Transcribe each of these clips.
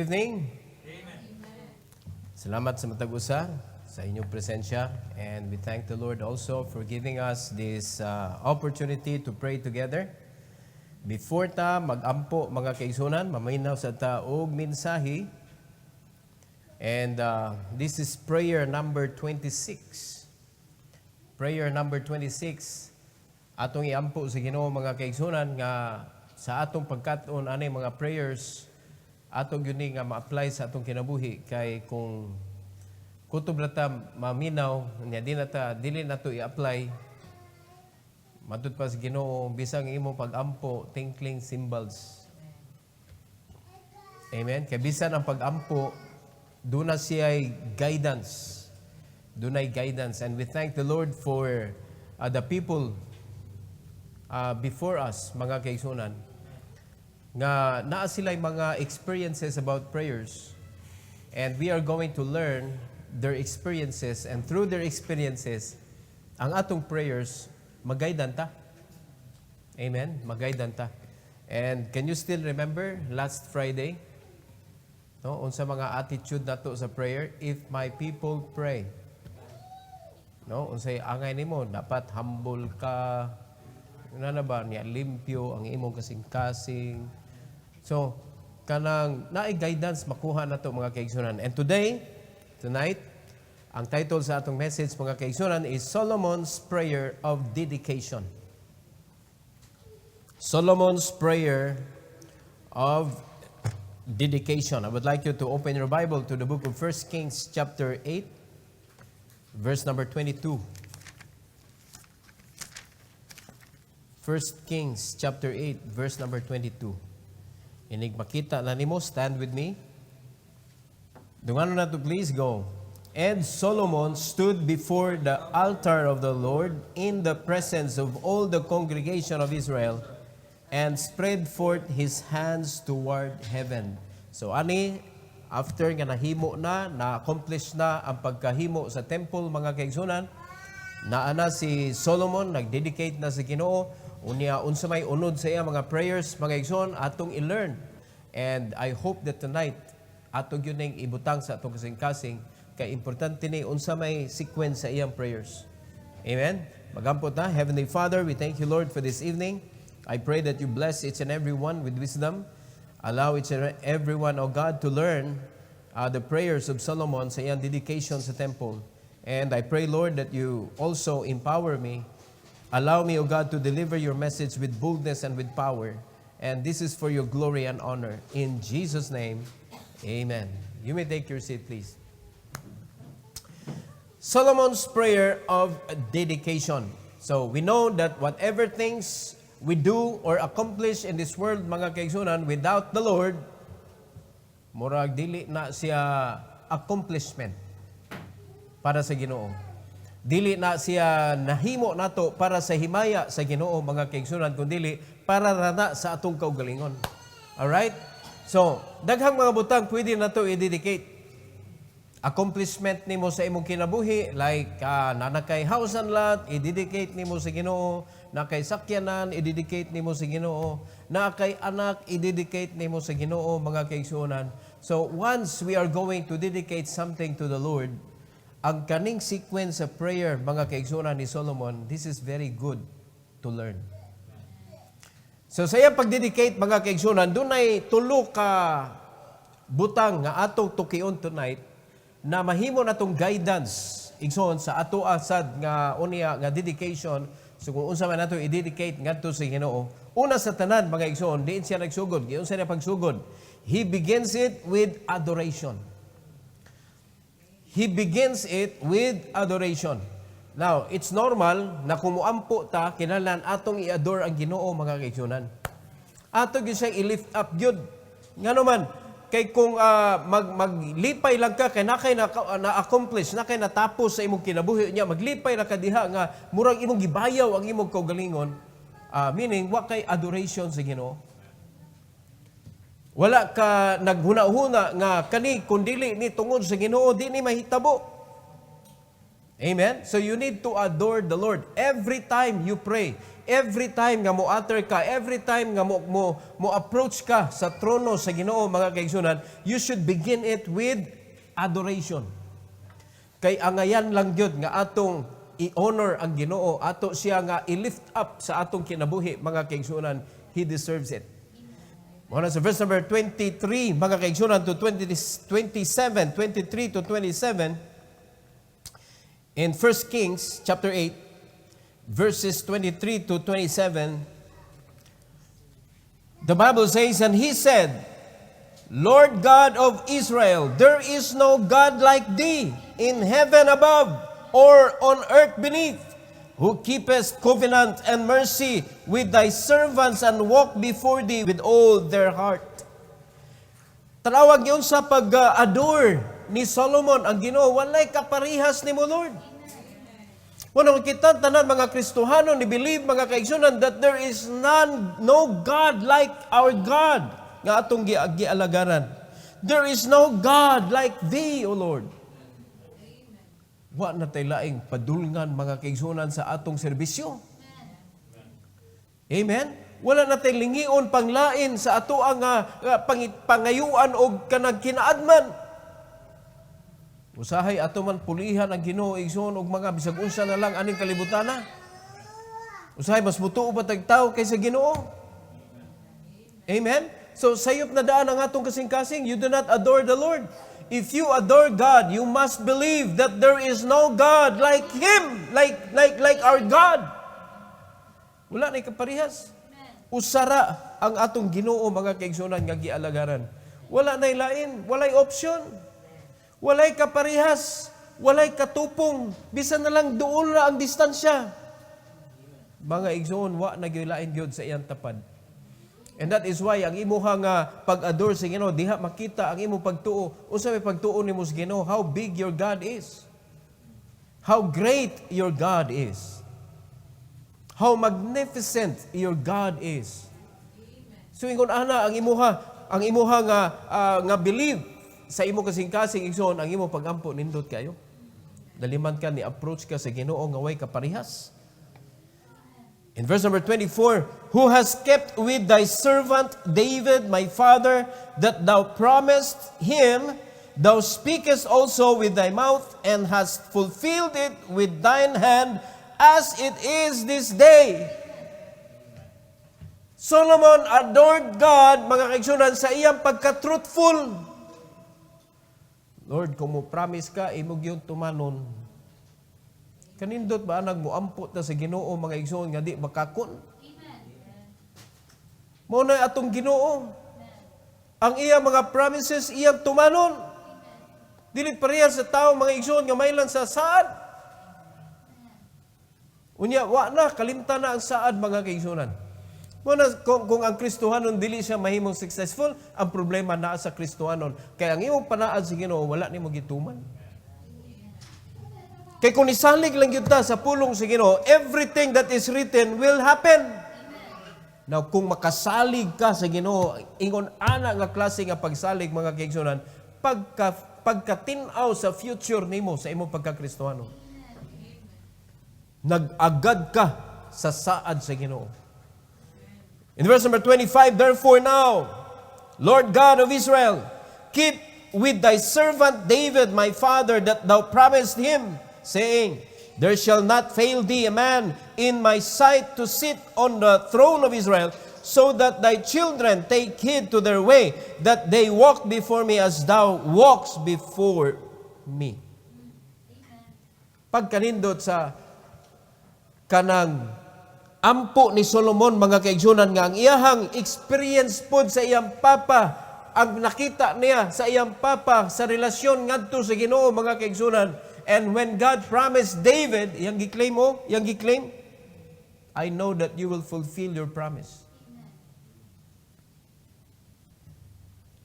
evening. Amen. Salamat sa matag usa sa inyong presensya, and we thank the Lord also for giving us this opportunity to pray together. Before ta magampo mga kaigsunan, maminaw sa ta og mensahe. And this is prayer number 26. Prayer number 26. Atong iampo sa Ginoo mga kaigsunan nga sa atong pagkat-on ani mga prayers atong yun nga ma-apply sa atong kinabuhi, kay kung kutob na ta maminaw nya dili na to i-apply matud pa sa Ginoo bisang imong pag-ampo tinkling cymbals. Amen. Kay bisan ang pag-ampo duna siya'y guidance. Dunay guidance, and we thank the Lord for the people before us mga kaigsunan nga naa sila'y mga experiences about prayers, and we are going to learn their experiences, and through their experiences ang atong prayers magaydan ta. Amen, magaydan ta. And can you still remember last Friday, no, unsa mga attitude nato sa prayer? If my people pray, no, unsay angay nimo, dapat humble ka, na ba niya limpyo ang imong kasing-kasing. So, kanang naay guidance makuha na to mga kaigsunan. And tonight, ang title sa atong message mga kaigsunan is Solomon's Prayer of Dedication. Solomon's Prayer of Dedication. I would like you to open your Bible to the book of 1 Kings chapter 8, verse number 22. 1 Kings chapter 8, verse number 22. Inig makita na nimo, stand with me. Dungano na to, please go. And Solomon stood before the altar of the Lord in the presence of all the congregation of Israel and spread forth his hands toward heaven. So ani, after nga nahimo na-accomplish na ang pagkahimo sa temple mga kaigsunan, naana si Solomon, nag-dedicate na sa Ginoo, unya unsa may unod sa iya mga prayers mga igsoon atong i-learn. And I hope that tonight atong yun ning ibutang sa atong kasing-kasing, kay importante ni unsa may sequence sa iyang prayers. Amen. Magampot na. Heavenly Father, we thank you, Lord, for this evening. I pray that you bless each and every one with wisdom. Allow each and every one, O God, to learn the prayers of Solomon sa iyang dedication sa temple. And I pray, Lord, that you also empower me. Allow me, O God, to deliver your message with boldness and with power. And this is for your glory and honor. In Jesus' name, amen. You may take your seat, please. Solomon's prayer of dedication. So, we know that whatever things we do or accomplish in this world, mga kaigsunan, without the Lord, murag dili na siya accomplishment para sa Ginoo. Dili na siya nahimo nato para sa himaya sa Ginoo mga kaigsunan, kundi para na sa atong kaugalingon. Alright? So, daghang mga butang pwede nato i-dedicate. Accomplishment nimo sa imong kinabuhi, like nanakay house and lot, i-dedicate nimo sa Ginoo. Nakay sakyanan, i-dedicate nimo sa Ginoo. Nakay anak, i-dedicate nimo sa Ginoo mga kaigsunan. So, once we are going to dedicate something to the Lord, ang kaning sequence of prayer, mga kaigsunan ni Solomon, this is very good to learn. So sa iyang pag-dedicate, mga kaigsunan, dunay tulo ka butang nga atong tukion tonight na mahimo natong guidance igsoon sa ato asad nga unya nga dedication. So kung unsa man nato i-dedicate ngadto sa Ginoo, una sa tanan mga igsoon, diin siya nagsugod. Giun siya pagsugod. He begins it with adoration. He begins it with adoration. Now, it's normal na kumuampo ta, kinahanglan atong i-adore ang Ginoo mga kaigsunan. Ato gyud siyang i-lift up gyud. Ngano man, kay kung maglipay lang ka, kay nakay na-accomplish, nakay natapos sa imong kinabuhi niya, maglipay ra ka diha nga murag imong gibayaw ang imong kaugalingon, meaning wa kay adoration sa Ginoo. Wala ka naghuna-huna nga kani kundili ni tungod sa Ginoo di ni mahitabo. Amen? So you need to adore the Lord every time you pray. Every time nga mo-utter ka, every time nga mo approach ka sa trono sa Ginoo, mga kaigsunan, you should begin it with adoration. Kay angayan lang gyud nga atong i-honor ang Ginoo, ato siya nga i-lift up sa atong kinabuhi, mga kaigsunan. He deserves it. Muna sa verse number 23, mga kaigsunan, to 23 to 27, in 1 Kings chapter 8, verses 23 to 27, the Bible says, "And he said, Lord God of Israel, there is no God like thee in heaven above or on earth beneath, who keepest covenant and mercy with thy servants and walk before thee with all their heart." Tanawag yun sa pag-adore ni Solomon ang Ginoo, walay kaparihas ni mo, Lord. Wala kita tanan mga Kristohano ni believe, mga kaigsunan, that there is no God like our God nga atong gialagaran. There is no God like thee, O Lord. Wa na tay laing padulngan, mga kaigsunan, sa atong serbisyo. Amen. Wala na tay lingion panglain sa ato ang pangayuan og kanang kinaadman. Usahay ato man pulihan ang Ginoo, igsoon og mga bisag unsa na lang aning kalibutan na. Usahay mas mutuo pa tagtaw kaysa Ginoo. Amen. So sayop na daan ang atong kasing-kasing, you do not adore the Lord. If you adore God, you must believe that there is no God like Him, like our God. Wala na kaparihas. Usara ang atong Ginoo, mga kaigsunan, nga gialagaran. Wala na ilain, walay option. Walay kaparihas, walay katupong, bisan na lang doon na ang distansya. Mga igsoon, wa nagilain gyud sa iyang tapad. And that is why ang imuha nga pag-adore sa Ginoo, diha makita ang imong pagtuo. Unsa may pagtuo nimo sa Ginoo, how big your God is. How great your God is. How magnificent your God is. So ingon ana ang imuha nga believe sa imo kasing-kasing igsoon, ang imo pagampo nindot kayo. Daliman ka ni approach ka sa Ginoo nga way kaparihas. In verse number 24, "Who has kept with thy servant David my father, that thou promised him, thou speakest also with thy mouth, and hast fulfilled it with thine hand, as it is this day." Solomon adored God, mga kaigsunan, sa iyang pagka-truthful. Lord, kung mo promise ka, imog yung tumanon. Kanindot ba nagmuampot na sa Ginoo, mga igsoon, nga di makakon? Muna atong Ginoo. Ang iyang mga promises, iyang tumanon. Dili pareha sa tao, mga igsoon, nga maylan sa saad. Unya, wa na, kalimta na ang saad, mga kaigsunan. Muna, kung ang Kristohanon dili siya mahimong successful, ang problema naa sa Kristohanon. Kaya ang imong panaad sa Ginoo, wala nimo gituman. Kaya kung nisalig lang yun ta sa pulong sa Ginoo, everything that is written will happen. Now, kung makasalig ka sa Ginoo, ingon ana nga klase nga pagsalig, mga kaigsunan, pagkatinaw sa future nimo sa imong pagka-Kristohanon. Nag-agad ka sa saad sa Ginoo. In verse number 25, "Therefore now, Lord God of Israel, keep with thy servant David my father, that thou promised him, saying, There shall not fail thee a man in my sight to sit on the throne of Israel, so that thy children take heed to their way, that they walk before me as thou walkst before me." Pagkanindot sa kanang ampo ni Solomon, mga kaigsunan, nga ang iyahang experience pod sa iyang papa, ang nakita niya sa iyang papa sa relasyon ngadto sa Ginoo, mga kaigsunan. And when God promised David, iyang giklaim, "I know that you will fulfill your promise."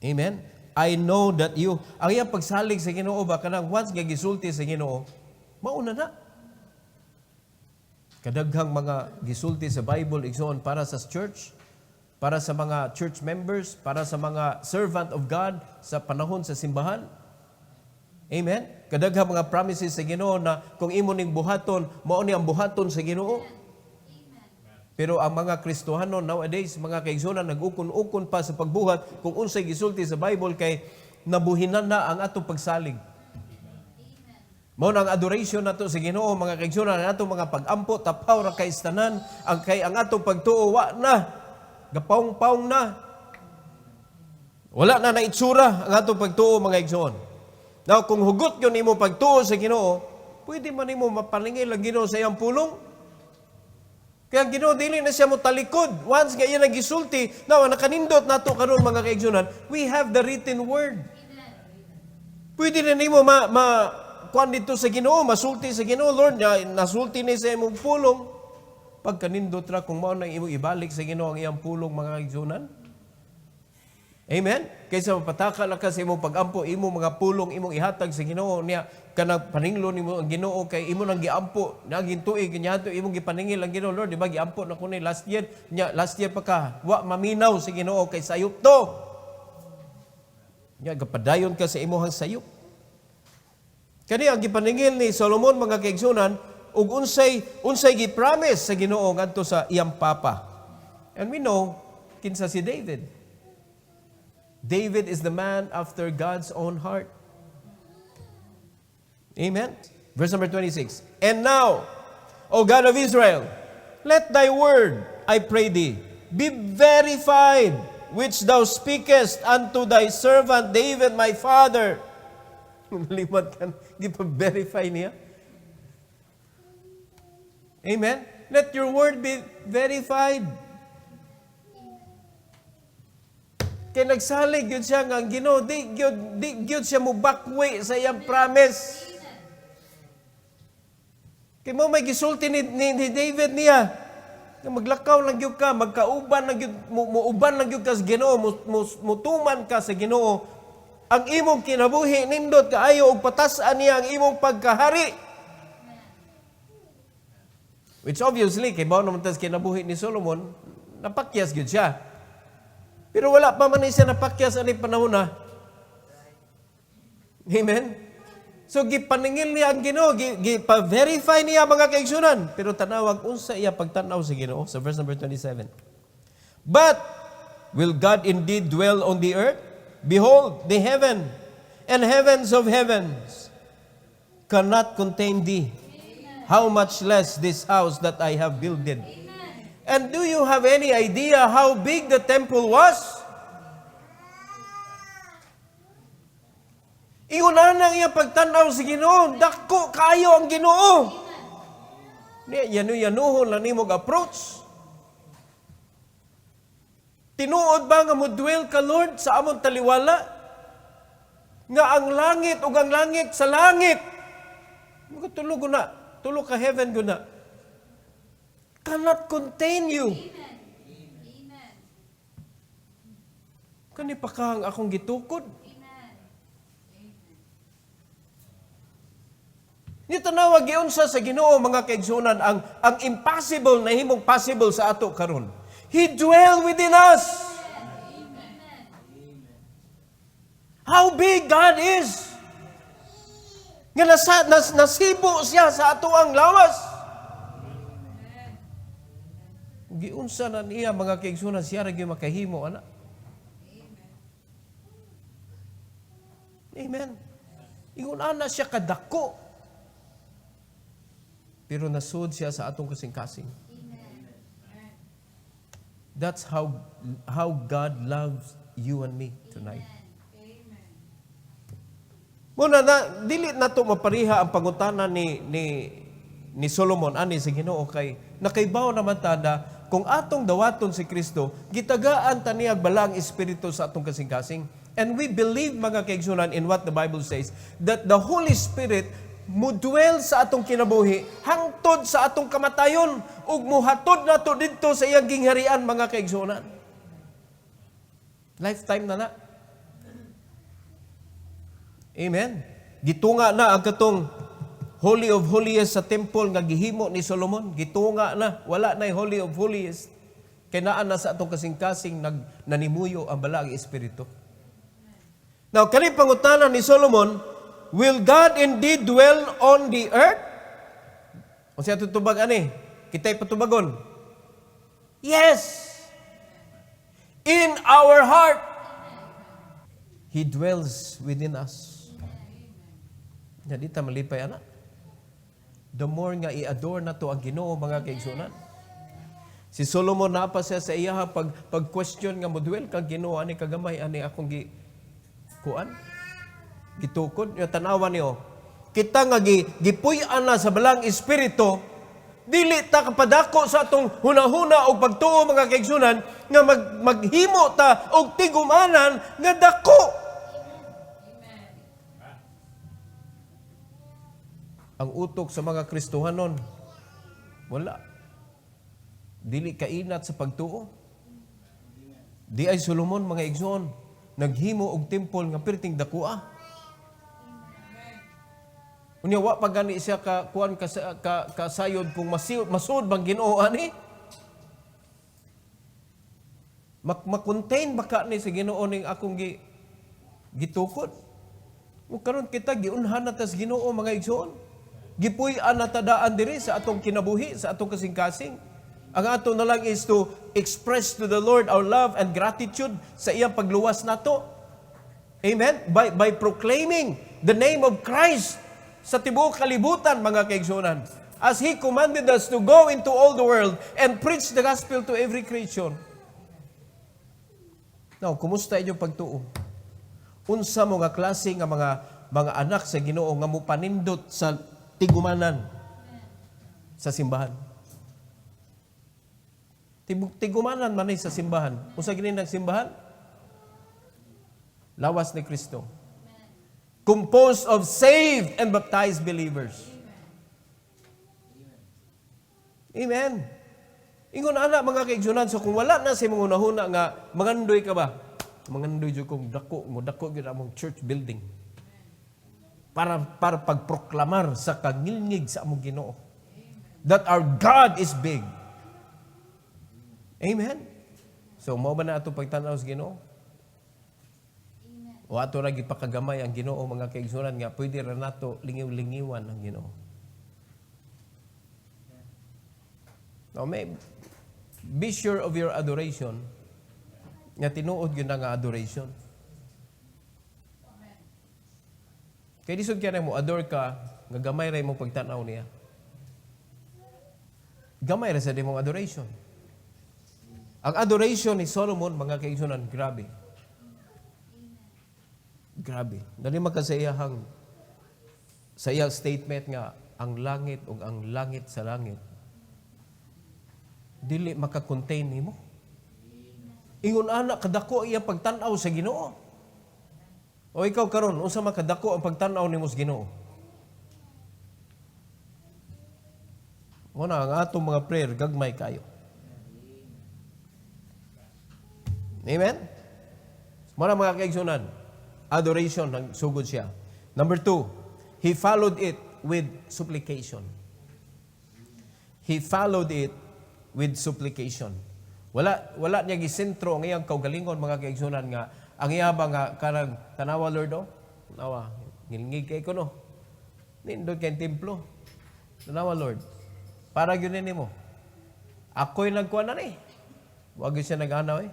Amen. I know that you, ang iyang pagsalig sa Ginoo ba kanang once nga gisulti sa Ginoo, mauna na. Kadaghang mga gisulti sa Bible igsoon para sa church, para sa mga church members, para sa mga servant of God sa panahon sa simbahan. Amen. Kadaghang mga promises sa Ginoo na kung imo ning buhaton, mao ni ang buhaton sa Ginoo. Pero ang mga Kristohano nowadays, mga kaigsunan, nag-ukon-ukon pa sa pagbuhat kung unsay gisulti sa Bible kay nabuhinan na ang atong pagsalig. Mao ang adoration nato sa Ginoo, mga kaigsunan, ang atong mga pag-ampo, tapaw ra kay istanan, ang atong pagtuo wa na, gapaong-paong na. Wala na naitsura ang atong pagtuo, mga kaigsunan. Now, kung hugot yun imo pagtuo sa Ginoo, pwede man imo mapalingil ang Ginoo sa iyang pulong. Kaya ang Ginoo dili na siya mo talikod. Once nga iya nagisulti, now nakanindot nato karon mga kaigsunan, we have the written word. Pwede na nimo kuan dito sa Ginoo, masulti sa Ginoo, Lord, nasulti ni sa imong pulong. Pag kanindot ra kung mao na imo ibalik sa Ginoo ang iyang pulong, mga kaigsunan. Amen. Kaysa mapataka na ka sa imong pag-ampo, imo mga pulong imong ihatag sa Ginoo niya kanang paninglo nimo ang Ginoo kay imo nang giampo naging tuig ganyanto imong gipaningil ang Ginoo. Lord, di ba giampo na kuno last year pa ka wa maminaw sa Ginoo kay sayop to. Nya gapadayon ka sa imong sayop. Kani ang gipaningil ni Solomon, mga kaigsunan, ug unsay gi-promise sa Ginoo ngadto sa iyang papa. And we know kinsa si David. David is the man after God's own heart. Amen. Verse number 26. And now, O God of Israel, let thy word, I pray thee, be verified, which thou speakest unto thy servant David my father. Limot ka, di pa verify niya. Amen. Let your word be verified. Kaya nagsalig yun siya nga, Ginoo, di yun siya mo backway sa iyang promise. Kaya mo may gisulti ni David niya, maglakaw lang yun ka, magkauban lang yun, muuban lang yun ka sa Ginoo, mutuman ka sa Ginoo, ang imong kinabuhi, nindot kaayo, ug patasan niya ang imong pagkahari. Which obviously, kay bawo naman tas kinabuhi ni Solomon, napakyas yun siya. Pero wala pa man siya napakyas ani panahon na. Amen? So, gipaningil niya ang Ginoo, gipa-verify niya mga kaigsunan. Pero tanawag, unsa iya pagtanaw sa Ginoo? Sa verse number 27. But, will God indeed dwell on the earth? Behold, the heaven and heavens of heavens cannot contain thee. How much less this house that I have builded. And do you have any idea how big the temple was? Iunan ang iya pagtanaw sa Ginoo, dako kayo ang Ginoo. Yanu-yanuhon lang nimog approach. Tinuod ba nga mo dwell ka, Lord, sa among taliwala? Nga ang langit ug ang langit sa langit. Tulog na, tulog ka heaven guna. Cannot contain you. Amen. Kani pa kang akong gitukod. Ni tanawag giunsa sa Ginoo, mga kaigsunan, ang impossible na himong possible sa ato karon. He dwell within us. Amen. How big God is. Nga nasibo siya sa ato ang lawas. Giunsa na niya mga kaigsunan siya ra gyud makahimo ana. Amen. Ingon ana siya kadako. Pero nasud siya sa atong kasing-kasing. That's how God loves you and me tonight. Muna na dili nato mapariha ang pangutana ni Solomon ani sa Ginoo kay nakaibaw naman tada kung atong dawaton si Kristo, gitagaan taniyag balang espiritu sa atong kasing-kasing. And we believe, mga kaigsunan, in what the Bible says, that the Holy Spirit mudwell sa atong kinabuhi, hangtod sa atong kamatayon, ug muhatod nato didto sa iyang gingharian, mga kaigsunan. Lifetime na na. Amen. Gitunga na ang katong Holy of Holies sa temple nga gihimo ni Solomon, gitunga na, wala na Holy of Holies. Kinaan na sa atong kasing-kasing nanimuyo ang balang espiritu. Now, kani pangutana ni Solomon, will God indeed dwell on the earth? O siya tutubag ani, kita'y patubagon. Yes! In our heart, He dwells within us. Nga di ta malipay, anak. The more nga i-adore na to ang Ginoo, mga kaigsunan. Si Solomon napa siya sa iya pag-question nga modwell kang Ginoo ani kagamay ani akong gitukod yo tanawan niyo. Kita nga gipuy-an na sa balang espiritu, dili ta kapadako sa atong hunahuna og pagtuo, mga kaigsunan, nga maghimo ta og tigumanan nga dako. Ang utok sa mga Kristohanon, wala. Dili kainat sa pagtuo. Di ay Solomon, mga igsoon, naghimo og temple nga perting dakua. Unya wa pa gani siya kuan kasayod kung masud bang Ginoo ani. Makontain baka ni sa Ginoo ning akong gitukod. Ug karon kita giunhan na tas Ginoo, mga igsoon. Gipuy-an na tadaan diri sa atong kinabuhi, sa atong kasing-kasing. Ang ato na lang is to express to the Lord our love and gratitude sa iyang pagluwas nato. Amen? By proclaiming the name of Christ sa tibuok kalibutan, mga kaigsunan. As He commanded us to go into all the world and preach the gospel to every creature. Now, kumusta inyong pagtuo? Unsa mo nga klase nga mga anak sa Ginoo nga mupanindot sa tigumanan sa simbahan? Tigumanan man sa simbahan. Unsa gini ng simbahan? Lawas ni Kristo. Composed of saved and baptized believers. Amen. Ingon ana, mga kaigsunan, so kung wala na si mga unahuna nga mangandoy ka ba? Mangandoy jud kong dako gyud among church building. Para pagproklamar sa kangilngig sa among Ginoo that our God is big. Amen. So mao ba na ato pagtan-aw sa Ginoo? O ato ra gipakagamay ang Ginoo, mga kaigsunan, nga pwede ra nato lingiw-lingiwan ang Ginoo. Now, be sure of your adoration, nga tinuod yun na nga adoration. Kaya disod ka na mo, adore ka, nga gamay rin mong pagtanaw niya. Gamay rin sa di mong adoration. Ang adoration ni Solomon, mga kaigsunan, grabe. Grabe. Dali magkasayahang sa iyang statement nga, ang langit o ang langit sa langit, dili makakontain nimo. Ingon ana, kadako iya pagtanaw sa Ginoo. O ikaw karon, unsa makadako ang pagtanaw nimo sa Ginoo? Muna ang atong mga prayer, gagmay kayo. Amen? Muna mga kaigsunan, adoration, sugod siya. Number 2, He followed it with supplication. He followed it with supplication. Wala niya gisentro ang iyang kaugalingon, mga kaigsunan, nga ang iya ba nga karang tanawa, Lord, tanawa, ngilngig kay ko, no? Nindot kay templo. Tanawa, Lord. Para gyud nimo. Ako'y nagkuan na ni. Wag siya nag-anaw eh.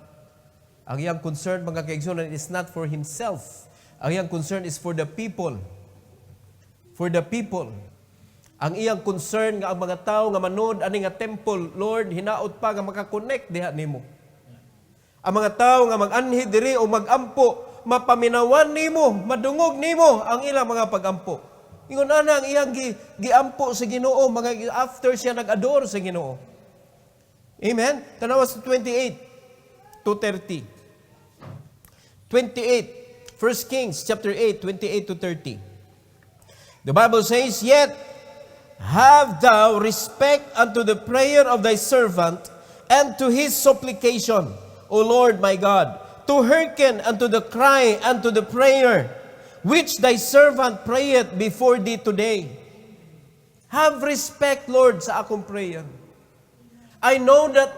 Ang iyang concern, mga kaigsunan, is not for himself. Ang iyang concern is for the people. For the people. Ang iyang concern nga ang mga tao nga manood ani nga temple, Lord, hinaot pa nga makakonect diha nimo. Ang mga tao nga mag-anhi diri o mag-ampo, mapaminawan nimo, madungog nimo ang ilang mga pag-ampo. Ingon ana ang iyang giampo sa Ginoo, mga after siya nag-adore sa Ginoo. Amen. Tanawa sa 28 to 30. 28, 1 Kings chapter 8, 28 to 30. The Bible says, "Yet have thou respect unto the prayer of thy servant and to his supplication, O Lord my God, to hearken unto the cry and to the prayer which thy servant prayeth before thee today." Have respect, Lord, sa akong prayer. I know that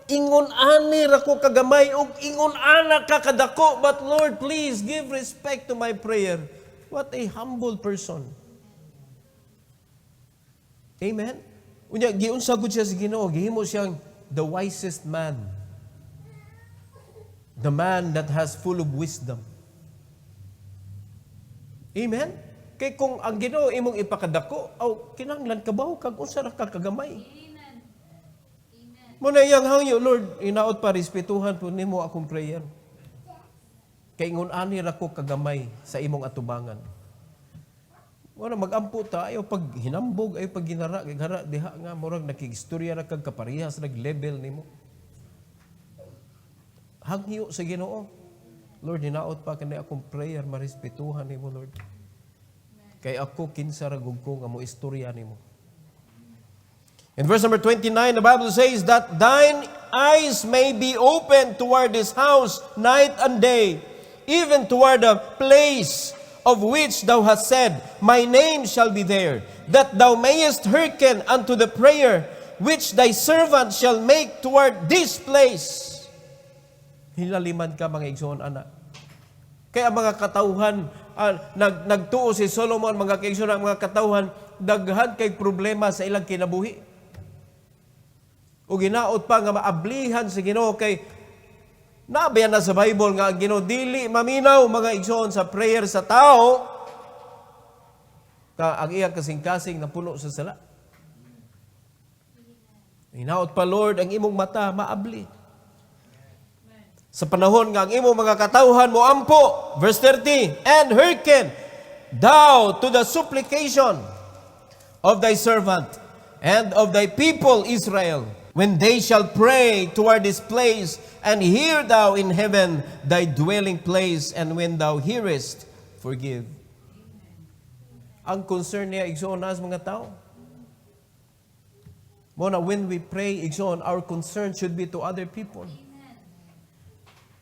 ingon ani ra ko kagamay ug ingon ana ka kadako, but Lord, please give respect to my prayer. What a humble person. Amen? Unya, giunsa gud siya sa Ginoo, gihimo siyang the wisest man. The man that has full of wisdom. Amen? Kay kung ang Ginoo imong ipakadako, kinahanglan kabaw kag unsa ra ka kagamay. Amen. Amen. Muna iyang hangyo, Lord, inaot pa respetuhan po nimo akong prayer. Kay ngun ani ra ko kagamay sa imong atubangan. Wala magampo ta ayo pag hinambog ay pag ginara gihara diha nga murag nakigistorya ra kag kaparehas nag level nimo. Hangyo sa Ginoo. Lord, hinaot pa kanay akong prayer marespetuhan nimo, Lord. Kay ako kinsa ra gug ko nga mo istorya nimo. In verse number 29, the Bible says that thine eyes may be open toward this house night and day, even toward the place of which thou hast said, my name shall be there, that thou mayest hearken unto the prayer which thy servant shall make toward this place. Hilaliman ka mga igsoon, anak. Kaya mga katauhan, nagtuo si Solomon, mga kaigsoon, mga katauhan, daghan kay problema sa ilang kinabuhi. O ginaot pa nga maablihan sa Ginoo kay nabiyan na sa Bible nga ang Ginoo dili maminaw mga igsoon sa prayer sa tao ka ang iyang kasing-kasing na puno sa sala. Hinaot pa, Lord, ang imong mata maabli. Sa panahon nga ang imong mga katauhan mo ampo, verse 30, and hearken thou to the supplication of thy servant and of thy people Israel, when they shall pray toward this place, and hear thou in heaven thy dwelling place, and when thou hearest, forgive. Ang concern niya, igsoon as mga tao. Muna, when we pray, igsoon, our concern should be to other people.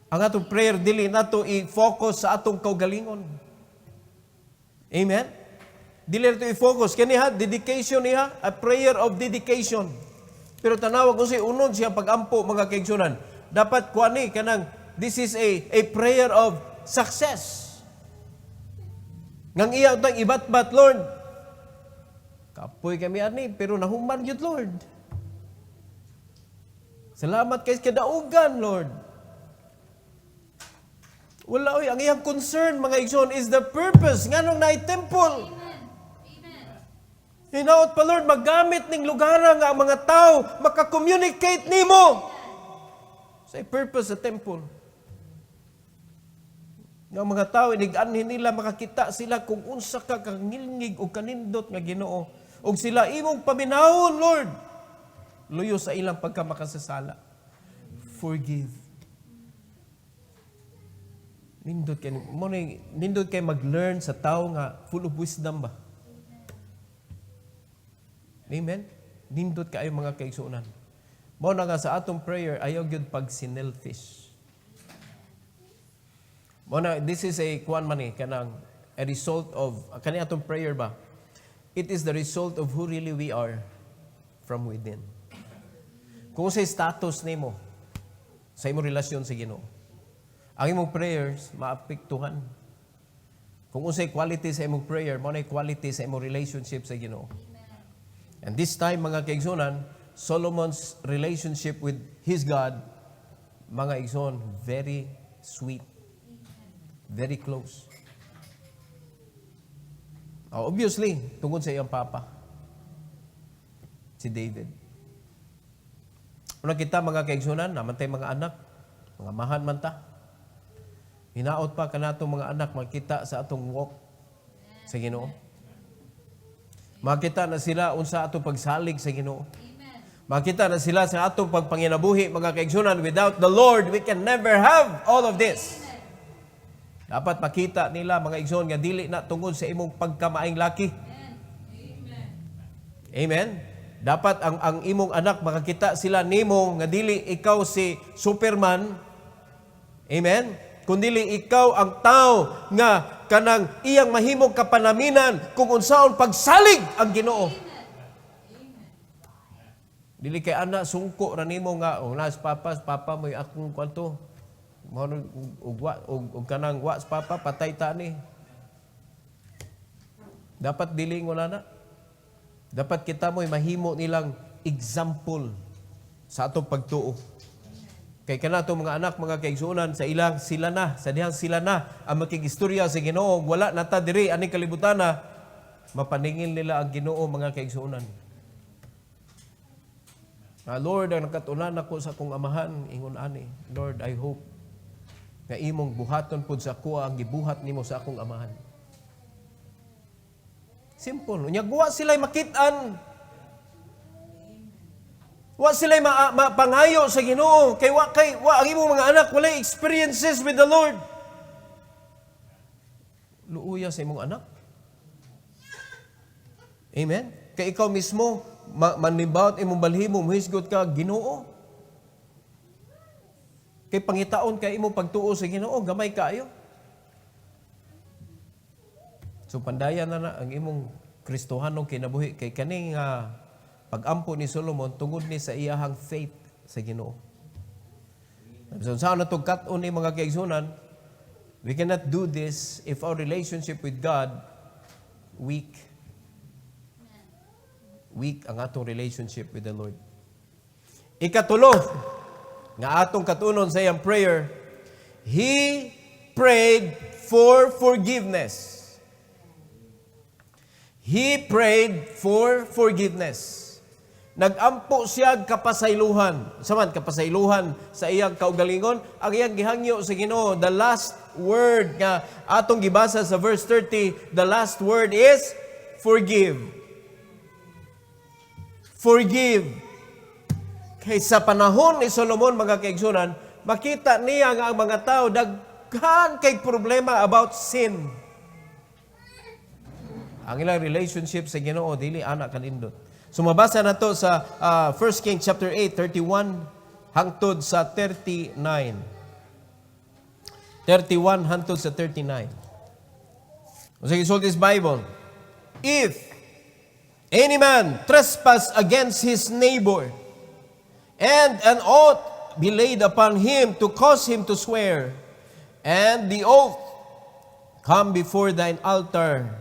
Ang atong prayer, dili nato i-focus sa atong kaugalingon. Amen? Dili nato i-focus. Kaniha, dedication niya, a prayer of dedication. Pero tanawag kung siya unod siya pag-ampo, mga kaigsunan. Dapat kuani kanang, this is a prayer of success. Ngang iyang tang ibat-bat, Lord. Kapoy kami ani, pero nahuman yun, Lord. Salamat kay kadaugan, Lord. Wala, ang iyang concern, mga igsoon, is the purpose. Nga nung na-temple. Hinaot pa, Lord, magamit ning lugar nga ang mga tao makakommunicate nimo sa purpose sa temple. Nga mga tao, iniganhin nila, makakita sila kung unsa ka kangilngig o kanindot nga Ginoo. O sila imong paminahon, Lord. Luyo sa ilang pagkamakasasala. Forgive. Nindot kay mag-learn sa tao nga full of wisdom ba? Amen? Nindot kayo mga kaigsuunan. Mo na nga sa atong prayer, ayaw yun pag sinelfish. Mo na, this is a a result of, kani atong prayer ba? It is the result of who really we are from within. Kung sa status nimo sa imong relasyon sa Ginoo, ang imong prayers maapektuhan. Kung unsay quality sa imong prayer, mo na quality sa imong relationship sa Ginoo. And this time, mga kaigsunan, Solomon's relationship with his God, mga igsoon, very sweet. Very close. Obviously, tungkol sa iyang papa, si David. Una kita, mga kaigsunan, namantay mga anak, mga mahan man ta. Hinaot pa kanatong mga anak makita sa atong walk sa Ginoo. Makita na sila unsa atong pagsalig sa Ginoo. Makita na sila sa atong pagpanginabuhi, mga kaigsunan. Without the Lord, we can never have all of this. Dapat makita nila, mga igsoon, nga dili na tungod sa imong pagkamaing laki. Amen. Dapat ang imong anak makakita sila nimo nga dili ikaw si Superman. Amen. Kundili ikaw ang tao nga kanang iyang mahimong kapanaminan kung unsaon pagsalig ang Ginoo. Dili kay ana sungko ra nimo nga nas papa mo akong kwanto. Mo ug kanang wa papa patay ta ni. Dapat dili nguna na. Dapat kita mo'y mahimo nilang example sa atong pagtuo. Kay kanato mga anak, mga kaigsuonan, sa ilang sila na, sa dihang sila na ang makigistorya sa Ginoo, wala na ta diri ani kalibutan na mapaningil nila ang Ginoo, mga kaigsuonan. Lord, ang nakatunan ako sa akong amahan, ingon ani, Lord, I hope nga imong buhaton pud sa ako ang gibuhat nimo sa akong amahan. Simple. Unya wa sila'y makitaan. Wa sila'y mapangayo sa Ginoo kay wa ang imong mga anak walay experiences with the Lord. Luuya sa imong anak. Amen. Kay ikaw mismo manibawat imong balhimo, muhisgot ka Ginoo. Kay pangitaon kay imong pagtuo sa Ginoo, gamay kaayo. So pandayan na ang imong Kristohanong kinabuhi kay kaning pag-ampo ni Solomon tungod ni sa iyahang faith sa Ginoo. So saan natong kat-on ni mga kaigsunan, we cannot do this if our relationship with God weak. Weak ang atong relationship with the Lord. Ikatulo, nga atong katunon sa iyang prayer, he prayed for forgiveness. He prayed for forgiveness. Nagampo siya kapasaylohan. Saman kapasaylohan sa iyang kaugalingon, ang iyang gihangyo sa Ginoo. The last word nga atong gibasa sa verse 30, the last word is forgive. Forgive. Kay sa panahon ni Solomon, mga kaigsunan, makita niya nga ang mga tao daghan kay problema about sin. Ang ilang relationship sa Ginoo dili ana kanindot. So mabasa na to sa 1 Kings chapter 8, 31 hangtod sa 39. 31 hangtod sa 39. So gisult this Bible. If any man trespass against his neighbor, and an oath be laid upon him to cause him to swear, and the oath come before thine altar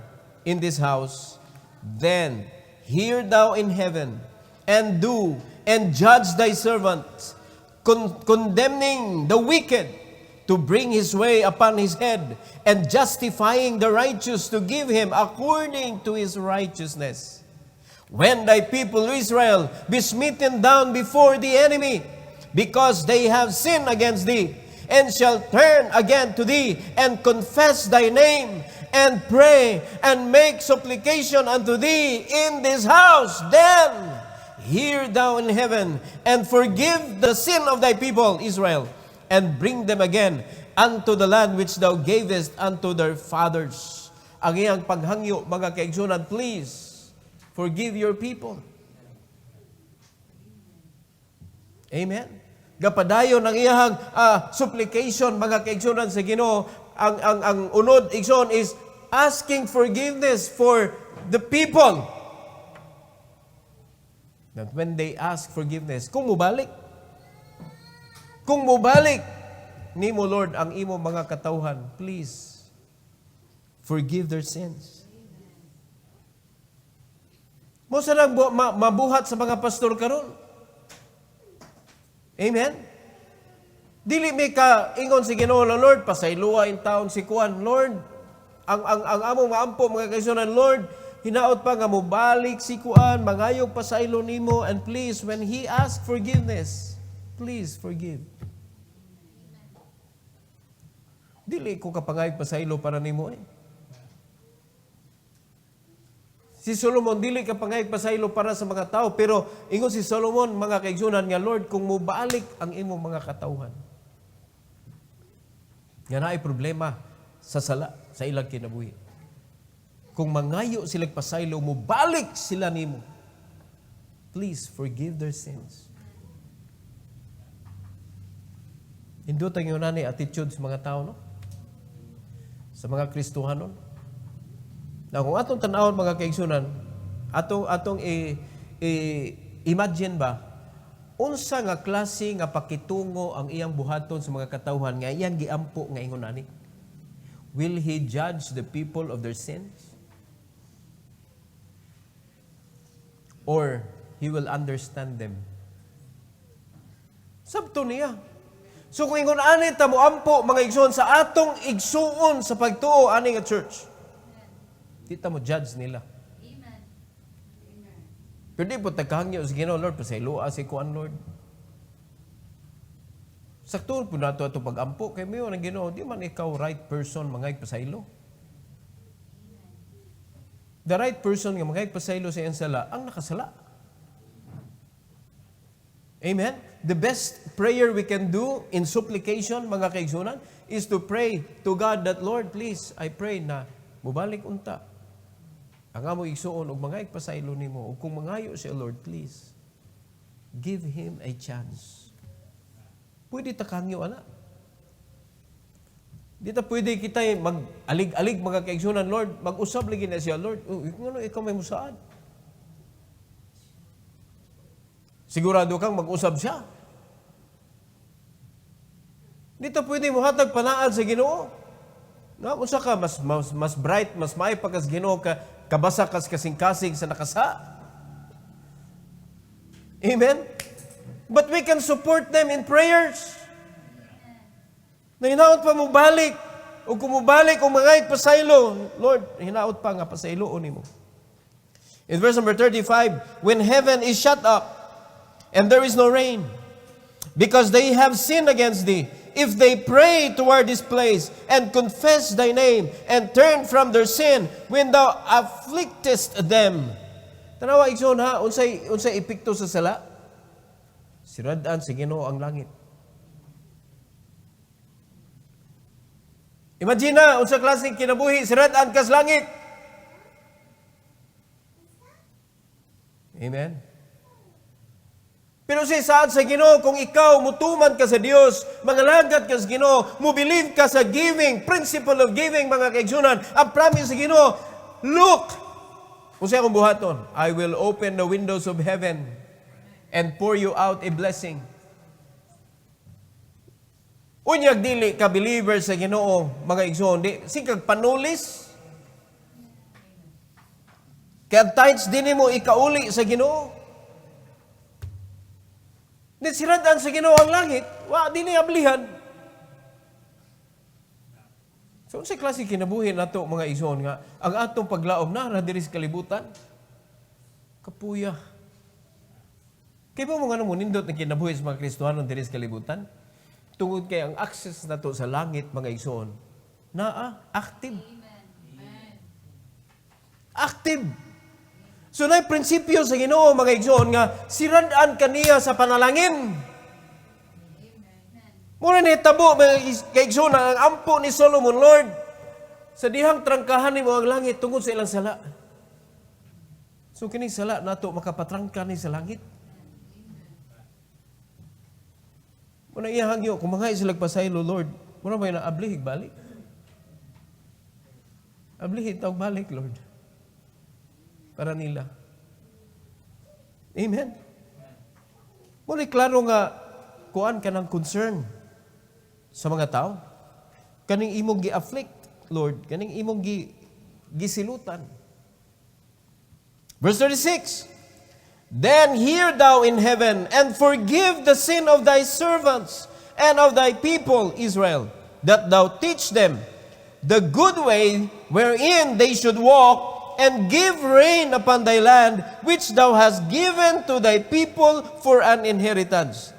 in this house, then hear thou in heaven, and do, and judge thy servants, condemning the wicked to bring his way upon his head, and justifying the righteous to give him according to his righteousness. When thy people Israel be smitten down before the enemy, because they have sinned against thee, and shall turn again to thee, and confess thy name, and pray, and make supplication unto thee in this house, then hear thou in heaven, and forgive the sin of thy people Israel, and bring them again unto the land which thou gavest unto their fathers. Ang iyang paghangyo, mga kaigsunan, please, forgive your people. Amen. Gapadayon ang iyang supplication, mga kaigsunan sa Ginoo. Ang unod igsoon is asking forgiveness for the people. That when they ask forgiveness, kung mubalik nimo Lord ang imo mga katawhan, please forgive their sins. Mo sa lang mabuhat sa mga pastor karon. Amen. Dili may ka ingon si Ginoo, Lord, pasayloa in taon si kuan, Lord. Ang among maampo mga kaigsunan, Lord, hinaot pa nga mobalik si kuan, mangayog pasaylo nimo, and please when he asks forgiveness, please forgive. Dili ko kapangayog pasaylo para nimo eh. Si Solomon, dili ka pangayag pasaylo para sa mga tao. Pero, ingon si Solomon, mga kaigsunan nga, Lord, kung mubalik ang imong mga katawhan, nga naay problema sa sala, sa ilang kinabuhi. Kung mangayo sila pasaylo, mubalik sila nimo. Please, forgive their sins. Indot ang yun attitude sa mga tao, no? Sa mga Kristohanon. Now, kung atong tanawon mga kaigsunan, atong imagine ba, unsa nga klase nga pakitungo ang iyang buhaton sa mga katawhan nga iyang giampo nga ingon ani? Will he judge the people of their sins? Or he will understand them Sabto niya. So kung ingon ani ta mo ampo mga igsoon sa atong igsuon sa pagtuo ani nga church. Di ta mo judge nila. Amen. Pero di po tagkahangyo sa Ginoo, Lord, pasayloa si kuan, Lord. Sakto po nato ato pagampo kay mayo nang Ginoo, di man ikaw right person mangay pasaylo. The right person nga mangay pasaylo sa iyang sala ang nakasala. Amen? The best prayer we can do in supplication, mga kaigsunan, is to pray to God that, Lord, please, I pray na mubalik unta. Ang amo igsuon og mga igpasaylo nimo ug kung mangayo siya, Lord, please give him a chance. Pwede ta kangyo ana. Di ta pwede kita mag-alig-alig mga kaigsunan, Lord, mag-usab lagi na siya, Lord. Ngano ikaw may musaad? Sigurado kang mag-usab siya. Di ta pwede mo hatag panaan sa Ginoo. Na unsa ka mas bright, mas maay pa kas Ginoo ka kabasa kas kasing-kasing sa nakasa. Amen. But we can support them in prayers. Na hinaot pa mo balik. O kung mo balik, kung mga pasaylo, Lord, hinaot pa nga pasaylo nimo. In verse number 35, when heaven is shut up, and there is no rain, because they have sinned against thee, if they pray toward this place, and confess thy name, and turn from their sin, when thou afflictest them. Tanawa, igsoon ha, unsay epekto sa sala? Sirad-an sa Ginoo ang langit. Imagine na, unsa klaseng kinabuhi, sirad-an kas langit. Amen. Pero saad sa Ginoo, kung ikaw mutuman ka sa Dios, mangalagad ka sa Ginoo, mubilive ka sa giving, principle of giving, mga kaigsunan, ang promise sa Ginoo, look, kung siya kong buhaton, I will open the windows of heaven and pour you out a blessing. Unyag dili ka believer sa Ginoo, mga igsoon, di sikag panulis. Kaya times din mo ikauli sa Ginoo. Di sirad-an sa Ginoo ang langit, wa di niya ablihan. So sa klase kinabuhi nato mga igsoon nga ang atong paglaom na diri sa kalibutan. Kapuya. Kaya po mga mo nindot na kinabuhi sa mga Kristohanon diri sa kalibutan? Tungod kay ang access nato sa langit, mga igsoon, active. Active. So na prinsipyo sa Ginoo, mga igsoon, nga sirad-an kaniya sa panalangin. Muna ni tabo, mga igsoon, ang ampo ni Solomon, Lord, sa dihang trangkahan ni mo ang langit tungod sa ilang sala. So kining sala nato makapatrangka ni sa langit. Muna iyahangyo, kung mga isilag pasaylo, Lord, muna ba na ablihig balik? Ablihig tawag balik, Lord. Para nila. Amen? Muna klaro nga, kuan ka ng concern sa mga tao. Kaning imong gi-afflict, Lord. Kaning imong gisilutan. Verse 36, then hear thou in heaven, and forgive the sin of thy servants and of thy people Israel, that thou teach them the good way wherein they should walk, and give rain upon thy land, which thou hast given to thy people for an inheritance.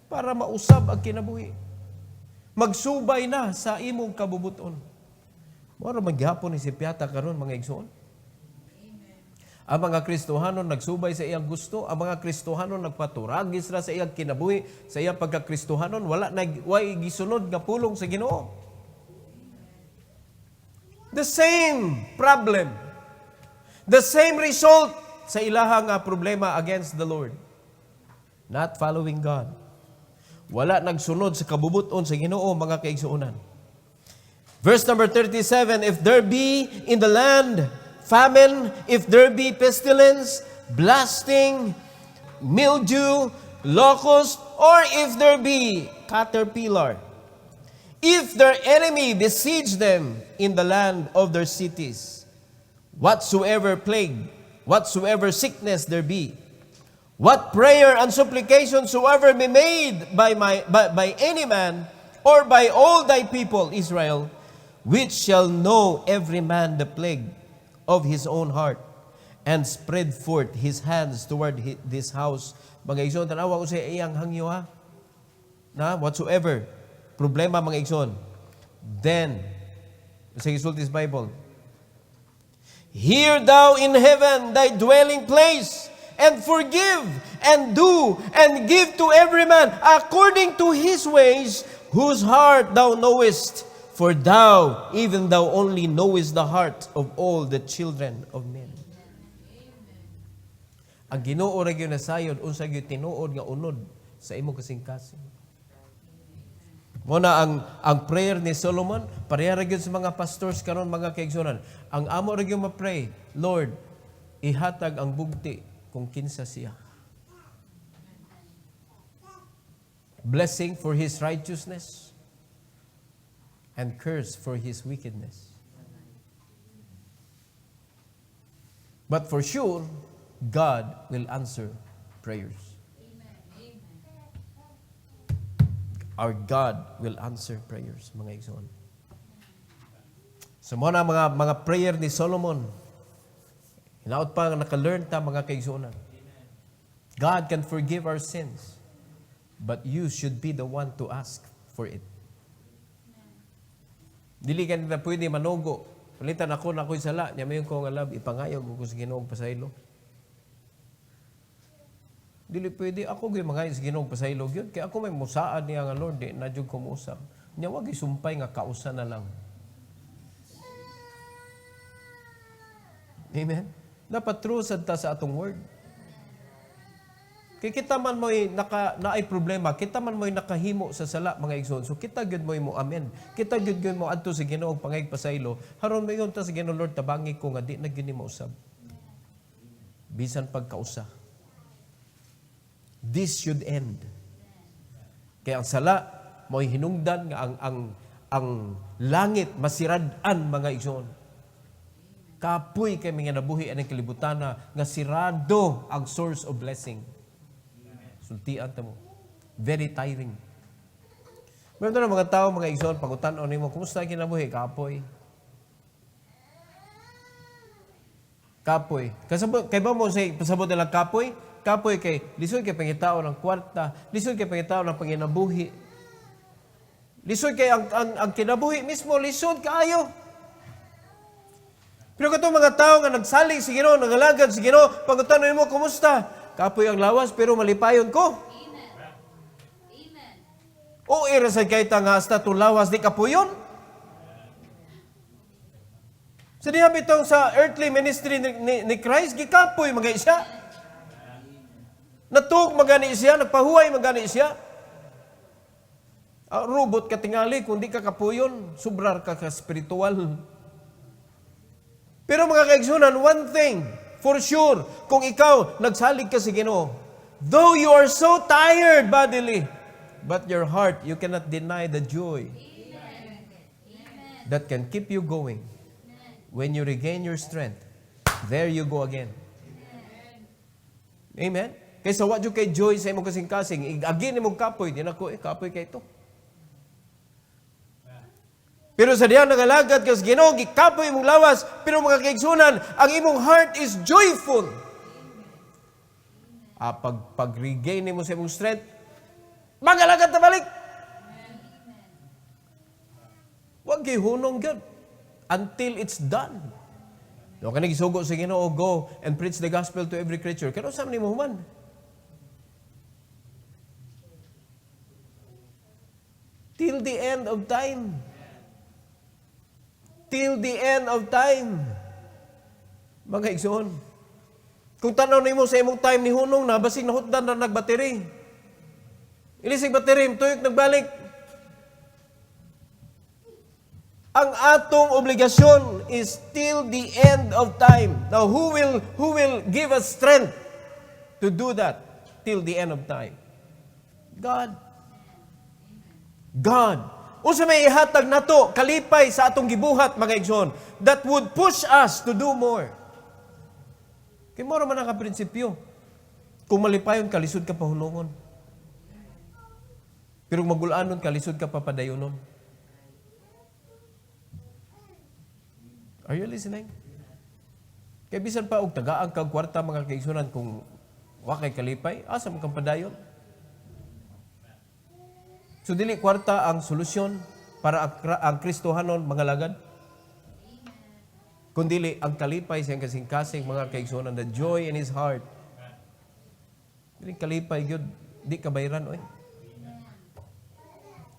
Para mausab ang kinabuhi. Magsubay na sa imong kabubuton. Mora maghapon ni si Piata karon mga igsoon. Ang mga Kristohanon nagsubay sa iyang gusto, ang mga Kristohanon nagpaturagis ra sa iyang kinabuhi, sa iyang pagka-Kristohanon, wala way gisunod nga pulong sa Ginoo. The same problem, the same result sa ilahang problema against the Lord. Not following God. Wala nagsunod sa kabubuton sa Ginoo, mga kaigsuonan. Verse number 37, if there be in the land famine, if there be pestilence, blasting, mildew, locust, or if there be caterpillar, if their enemy besiege them in the land of their cities, whatsoever plague, whatsoever sickness there be, What prayer and supplication soever be made by any man, or by all thy people Israel, which shall know every man the plague of his own heart, and spread forth his hands toward this house. Mga igsoon, tanawa ko sa iyang hangyo ha. Na, whatsoever problema mga igsoon. Then, sa gisulti sa Bible, hear thou in heaven thy dwelling place, and forgive, and do, and give to every man according to his ways, whose heart thou knowest. For thou, even thou only knowest the heart of all the children of men. Ang Ginoo ra gyud nasayod unsa gyud tinuod nga unod sa imong kasing-kasing. Muna ang prayer ni Solomon, pareha ra gyud sa mga pastors karon mga kaigsunan. Ang amo ra gyud ma-pray, Lord, ihatag ang bugti kung kinsa siya. Blessing for his righteousness, and curse for his wickedness. But for sure, God will answer prayers. Our God will answer prayers, mga igsoon. So muna mga prayer ni Solomon, hinaot pa naka-learn ta mga kaigsuonan. God can forgive our sins, but you should be the one to ask for it. Dili ka nila pwede manugo. Palitan ako na ako'y sala. Niya mayon ko nga lab, ipangayog ko sa Ginoo pasaylo. Dili pwede ako gyud mangayo sa Ginoo pasaylo gyud. Kaya ako may musaan niya nga Lord, di na jud ko muusap. Niya wag isumpay nga kausa na lang. Amen. Dapat true sad ta sa atong word. Kaya kita man mo'y naay problema, kita man mo'y nakahimo sa sala, mga igsoon. So kita gyud mo'y mo amen. Kita gyud mo adto sa Ginoo pangayg pasaylo. Haron mayon ta sa Ginoo, Lord, tabangi ko nga di na gyud ni mausab. Bisan pagkausa. This should end. Kaya ang sala mo'y hinungdan nga ang langit masirad-an, mga igsoon. Kapoy kay mga nabuhi anang kalibutan nga sirado ang source of blessing. Sultian ta mo. Very tiring. Meron na mga tao, mga igsoon, pangutan-on nimo, kumusta ang kinabuhi? Kapoy. Kapoy. Kay ba mo say pasabot nila kapoy? Kapoy kay lisod kay pangitao ng kwarta, lisod kay pangitao ng panginabuhi. Lisod kay ang kinabuhi mismo lisod kaayo. Pero katong mga tao nga nagsalig sa Ginoo, nagalagad sa Ginoo, pangutan-on nimo, kumusta? Kapoy ang lawas, pero malipayon ko. Amen. Amen. O irasad kay nga hasta lawas di kapuyon. Sa diha bitong sa earthly ministry ni Christ, gikapoy mga isya. Natug magani siya, nagpahuay magani siya. Robot ka tingali, kung di ka kapuyon, subrar ka spiritual. Pero mga kaigsunan, one thing, for sure, kung ikaw nagsalig ka sa Ginoo, though you are so tired bodily, but your heart, you cannot deny the joy that can keep you going. When you regain your strength, there you go again. Amen? Kaysa wa jud kay joy sa imong kasing-kasing, agi nimong kapoy, di na ko, kapoy kay ito. Pero sa diyan nagalagad ka sa Ginoo, gikapoy imong lawas, pero mga kaigsunan, ang imong heart is joyful. Pag-regain nimo sa imong strength, magalagad ta balik. Wag kay hunong gyud until it's done. No kanang gisugo sa Ginoo, go and preach the gospel to every creature. Kano sa nimo human? Till the end of time. Till the end of time. Mga igsoon. Kung tanaw nimo sa imong time ni hunong na, basig nahutdan na nagbateri. Ilisig bateri, tuyok nagbalik. Ang atong obligasyon is till the end of time. Now, who will give us strength to do that till the end of time? God. God. Unsa may ihatag nato kalipay sa atong gibuhat, mga igsoon, that would push us to do more. Kay mo man ang prinsipyo. Kung malipayon ka, lisod ka pahunungon. Pero kung magulanon ka, lisod ka papadayonon. Are you listening? Kaya bisan pa, og tagaan kang kwarta mga kaigsunan, kung wakay kalipay, asa mo kang padayon? So, dili kwarta ang solusyon para ang Kristohanon mga lagad. Kundili ang kalipay siyang kasing-kasing mga kaigsunan, the joy in his heart. Dili kalipay gyud, di kabayran oy.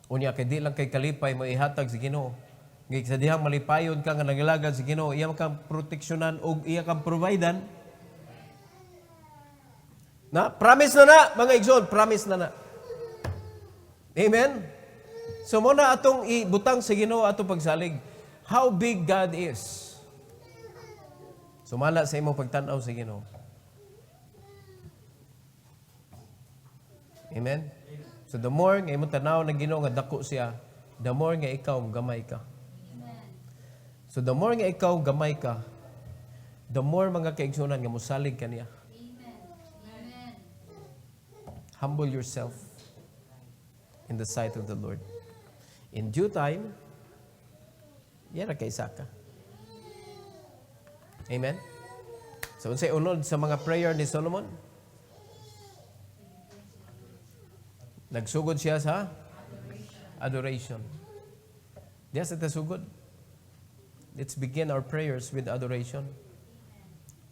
Unya kay di lang kay kalipay mo ihatag sa Ginoo. Ngay sa dihang malipayon ka nga nagilagad sa Ginoo, iya kang proteksyonan og iya kang providean. Na promise na mga igsoon, promise na. Amen. So mo na atong ibutang sa Ginoo atong pagsalig. How big God is. Sumala sa imong pagtan-aw sa Ginoo. Amen? So the more nga imong tanaw na Ginoo nga dako siya, the more nga ikaw gamay ka. So the more nga ikaw gamay ka, the more mga kaigsunan nga mosalig ka niya. Amen. Humble yourself in the sight of the Lord. In due time, yan na kaisa ka. Amen? So unsay unod sa mga prayer ni Solomon? Nagsugod siya sa adoration. Yes, ito sugod. Let's begin our prayers with adoration.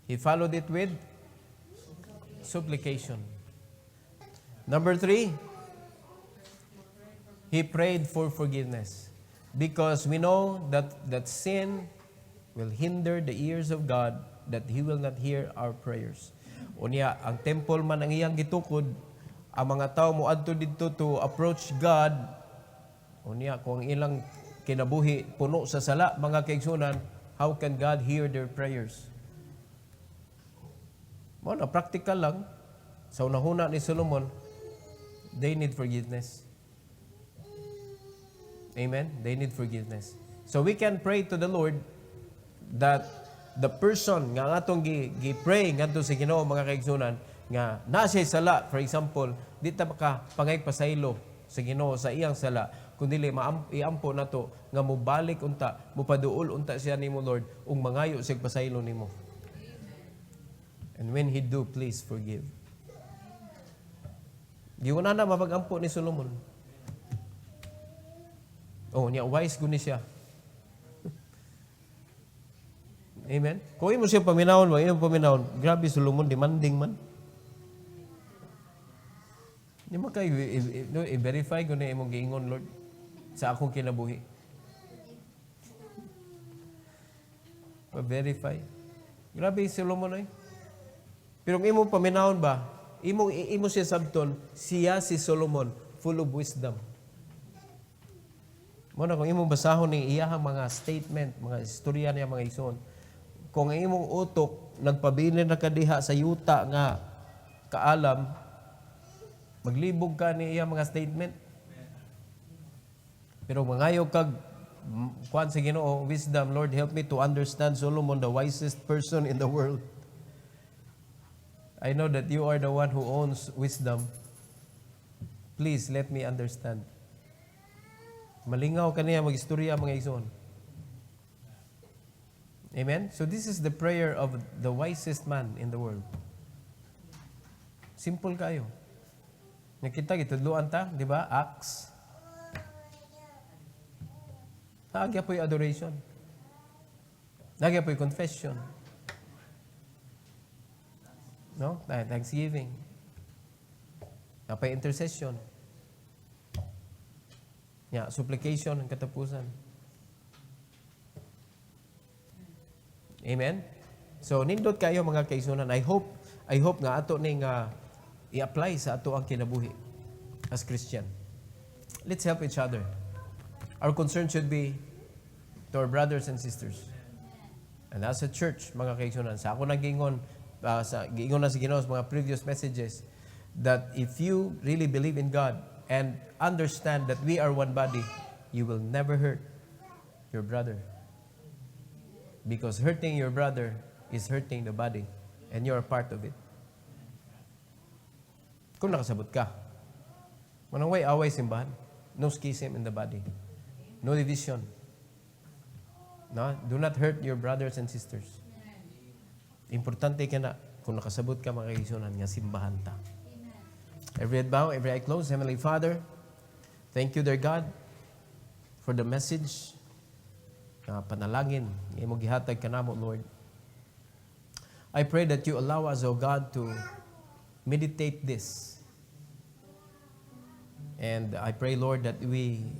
He followed it with supplication. Number 3, he prayed for forgiveness. Because we know that sin will hinder the ears of God, that He will not hear our prayers. Unya, ang temple man ang iyang gitukod, ang mga tao mo adto dito to approach God. Unya, kung ilang kinabuhi puno sa sala, mga kaigsunan, how can God hear their prayers? Mo na practical lang. Sa unahuna ni Solomon, they need forgiveness. Amen? They need forgiveness. So we can pray to the Lord that the person nga atong gi-pray ngadto sa Ginoo mga kaigsunan nga nasa sala, for example, di ta maka pangay pasaylo sa Ginoo sa iyang sala, kundi iampo nato nga mobalik unta, mopaduol unta siya nimo Lord ug mangayo sig pasaylo nimo. And when he do, please forgive. Giuna na mapag-ampo ni Solomon. Oh, niya wise guni siya. Amen. Kung imo siya paminawon, grabe Solomon, demanding man. Di mo kayo i-verify kung na imong giingon, Lord, sa akong kinabuhi. Pa-verify. Grabe Solomon ay. Pero kung imong paminawon ba, imo siya sabton, siya si Solomon, full of wisdom. Muna kung imong basahon ni iyahang mga statement, mga istorya niya, mga ison, kung imong utok, nagpabilin na kadiha sa yuta nga kaalam, maglibog ka ni iyang mga statement. Pero mangayog kag, kuan sa Ginoo, wisdom, Lord, help me to understand Solomon, the wisest person in the world. I know that you are the one who owns wisdom. Please, let me understand. Malingaw ka niya mag-istorya mga ison. Amen? So this is the prayer of the wisest man in the world. Simple kayo. Nakita, gitudluan ta, di ba? Acts. Nagya po'y adoration. Nagya po'y confession. No? Thanksgiving. Napay intercession. Yeah, supplication ang katapusan. Amen? So, nindot kayo mga kaisunan. I hope nga ato ning i-apply sa ato ang kinabuhi as Christian. Let's help each other. Our concern should be to our brothers and sisters. And as a church, mga kaisunan, sa ako nagingon, giingon na si Ginoo sa mga previous messages, that if you really believe in God and understand that we are one body, you will never hurt your brother. Because hurting your brother is hurting the body, and you're a part of it. Kung nakasabot ka. Manang way away simbahan. No schism in the body. No division. No? Do not hurt your brothers and sisters. Importante ka na kung nakasabot ka mga kaigsunan nga simbahan ta. Every head bow, every eye closed. Heavenly Father, thank you, dear God, for the message na panalangin nga imong gihatag kanamo, Lord. I pray that you allow us, O God, to meditate this. And I pray, Lord, that we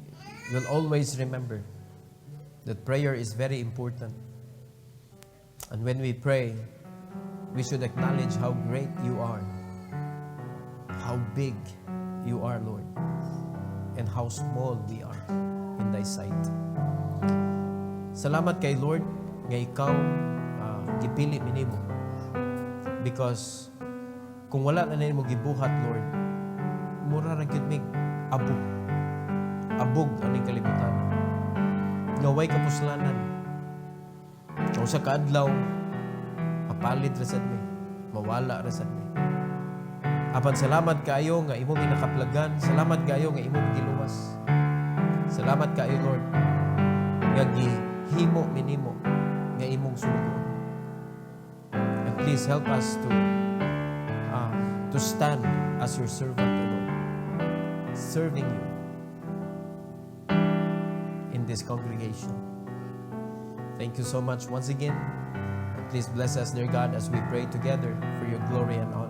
will always remember that prayer is very important. And when we pray, we should acknowledge how great you are, how big you are, Lord, and how small we are in thy sight. Salamat kay Lord nga ikaw gipili minimo. Because kung wala na nimo gibuhat, Lord, mura ra gyud mig abog. Abog aning kalibutan. Nga way kapuslanan. Kung sa kaadlaw, mapalit ra sad mi, mawala ra sad mi. Apan salamat kaayo nga imong ginakaplagan, salamat kaayo nga imong giluwas. Salamat kaayo, Lord, nga gihimo minimo nga imong sulugon. And please help us to stand as your servant, O Lord, serving you in this congregation. Thank you so much once again. And please bless us, dear God, as we pray together for your glory and honor.